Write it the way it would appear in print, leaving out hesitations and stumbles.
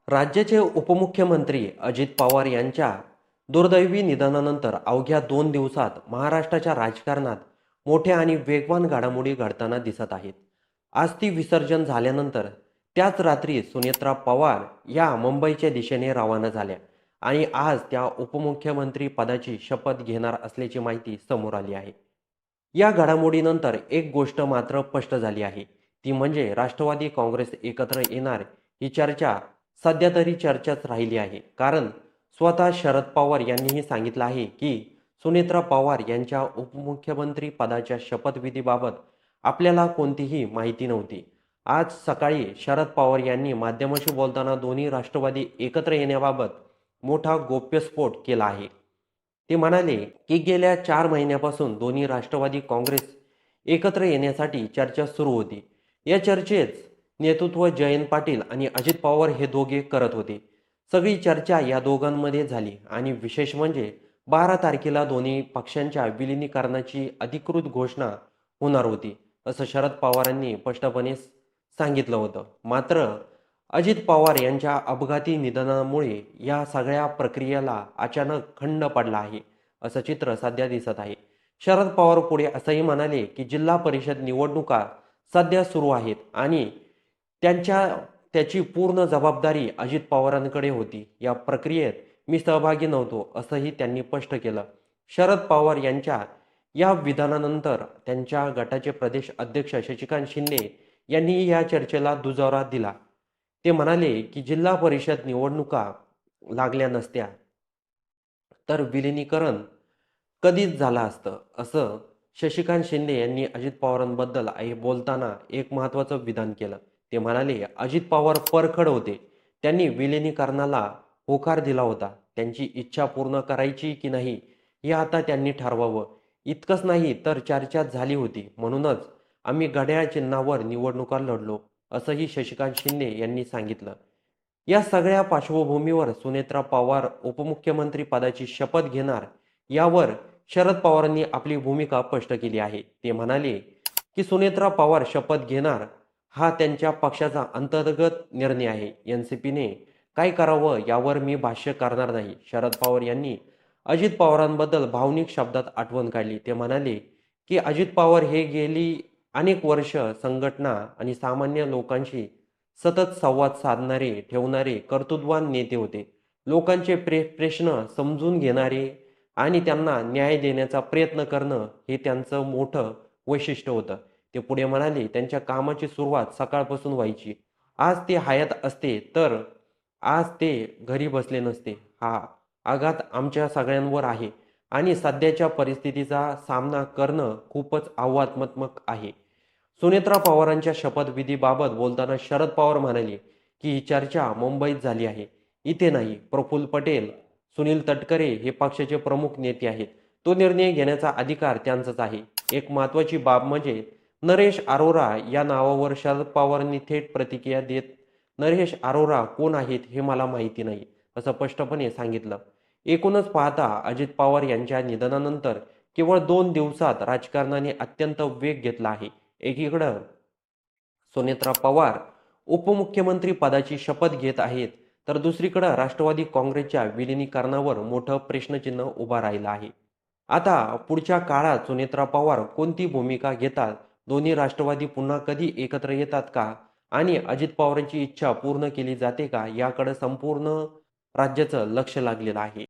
राज्याचे उपमुख्यमंत्री अजित पवार यांच्या दुर्दैवी निधनानंतर अवघ्या 2 दिवसात महाराष्ट्राच्या राजकारणात मोठ्या आणि वेगवान घडामोडी घडताना दिसत आहेत. अस्थि विसर्जन झाल्यानंतर त्याच रात्री सुनेत्रा पवार या मुंबईच्या दिशेने रवाना झाल्या आणि आज त्या उपमुख्यमंत्री पदाची शपथ घेणार असल्याची माहिती समोर आली आहे. या घडामोडीनंतर एक गोष्ट मात्र स्पष्ट झाली आहे, ती म्हणजे राष्ट्रवादी काँग्रेस एकत्र येणार ही चर्चा सध्या तरी चर्चाच राहिली आहे. कारण स्वतः शरद पवार यांनीही सांगितलं आहे की सुनेत्रा पवार यांच्या उपमुख्यमंत्री पदाच्या शपथविधीबाबत आपल्याला कोणतीही माहिती नव्हती. आज सकाळी शरद पवार यांनी माध्यमांशी बोलताना दोन्ही राष्ट्रवादी एकत्र येण्याबाबत मोठा गौप्यस्फोट केला आहे. ते म्हणाले की गेल्या 4 महिन्यापासून दोन्ही राष्ट्रवादी काँग्रेस एकत्र येण्यासाठी चर्चा सुरू होती. या चर्चेत नेतृत्व जयंत पाटील आणि अजित पवार हे दोघे करत होते. सगळी चर्चा या दोघांमध्ये झाली आणि विशेष म्हणजे 12 तारखेला दोन्ही पक्षांच्या विलिनीकरणाची अधिकृत घोषणा होणार होती, असं शरद पवारांनी स्पष्टपणे सांगितलं होतं. मात्र अजित पवार यांच्या अपघाती निधनामुळे या सगळ्या प्रक्रियेला अचानक खंड पडला आहे, असं चित्र सध्या दिसत आहे. शरद पवार पुढे असंही म्हणाले की जिल्हा परिषद निवडणुका सध्या सुरू आहेत आणि त्यांच्या त्याची पूर्ण जबाबदारी अजित पवारांकडे होती. या प्रक्रियेत मी सहभागी नव्हतो, असंही त्यांनी स्पष्ट केलं. शरद पवार यांच्या या विधानानंतर त्यांच्या गटाचे प्रदेश अध्यक्ष शशिकांत शिंदे यांनी या चर्चेला दुजोरा दिला. ते म्हणाले की जिल्हा परिषद निवडणुका लागल्या नसत्या तर विलिनीकरण कधीच झालं असतं, असं शशिकांत शिंदे यांनी अजित पवारांबद्दल बोलताना एक महत्त्वाचं विधान केलं. ते म्हणाले, अजित पवार परखड होते. त्यांनी विलिनीकरणाला होकार दिला होता. त्यांची इच्छा पूर्ण करायची की नाही हे आता त्यांनी ठरवावं. इतकंच नाही तर चर्चा झाली होती. म्हणूनच आम्ही घड्याळ चिन्हावर निवडणुका लढलो, असंही शशिकांत शिंदे यांनी सांगितलं. या सगळ्या पार्श्वभूमीवर सुनेत्रा पवार उपमुख्यमंत्री पदाची शपथ घेणार यावर शरद पवारांनी आपली भूमिका स्पष्ट केली आहे. ते म्हणाले की सुनेत्रा पवार शपथ घेणार हा त्यांच्या पक्षाचा अंतर्गत निर्णय आहे. एनसीपीने काय करावं यावर मी भाष्य करणार नाही. शरद पवार यांनी अजित पवारांबद्दल भावनिक शब्दात आठवण काढली. ते म्हणाले की अजित पवार हे गेली अनेक वर्ष संघटना आणि सामान्य लोकांशी सतत संवाद साधणारे ठेवणारे कर्तृत्ववान नेते होते. लोकांचे प्रश्न समजून घेणारे आणि त्यांना न्याय देण्याचा प्रयत्न करणं हे त्यांचं मोठं वैशिष्ट्य होतं. ते पुढे म्हणाले, त्यांच्या कामाची सुरुवात सकाळपासून व्हायची. आज ते हयात असते तर आज ते घरी बसले नसते. हा आघात आमच्या सगळ्यांवर आहे आणि सध्याच्या परिस्थितीचा सामना करणं खूपच आव्हानात्मक आहे. सुनेत्रा पवारांच्या शपथविधीबाबत बोलताना शरद पवार म्हणाले की ही चर्चा मुंबईत झाली आहे, इथे नाही. प्रफुल्ल पटेल, सुनील तटकरे हे पक्षाचे प्रमुख नेते आहेत. तो निर्णय घेण्याचा अधिकार त्यांचाच आहे. एक महत्त्वाची बाब म्हणजे नरेश अरोरा या नावावर शरद पवारांनी थेट प्रतिक्रिया देत नरेश अरोरा कोण आहेत हे मला माहिती नाही, असं स्पष्टपणे सांगितलं. एकूणच पाहता अजित पवार यांच्या निधनानंतर केवळ 2 दिवसात राजकारणाने अत्यंत वेग घेतला आहे. एकीकडं सुनेत्रा पवार उपमुख्यमंत्री पदाची शपथ घेत आहेत, तर दुसरीकडं राष्ट्रवादी काँग्रेसच्या विलिनीकरणावर मोठं प्रश्नचिन्ह उभा राहिलं आहे. आता पुढच्या काळात सुनेत्रा पवार कोणती भूमिका घेतात, दोन्ही राष्ट्रवादी पुन्हा कधी एकत्र येतात का आणि अजित पवारांची इच्छा पूर्ण केली जाते का, याकडे संपूर्ण राज्याचं लक्ष लागलेलं आहे.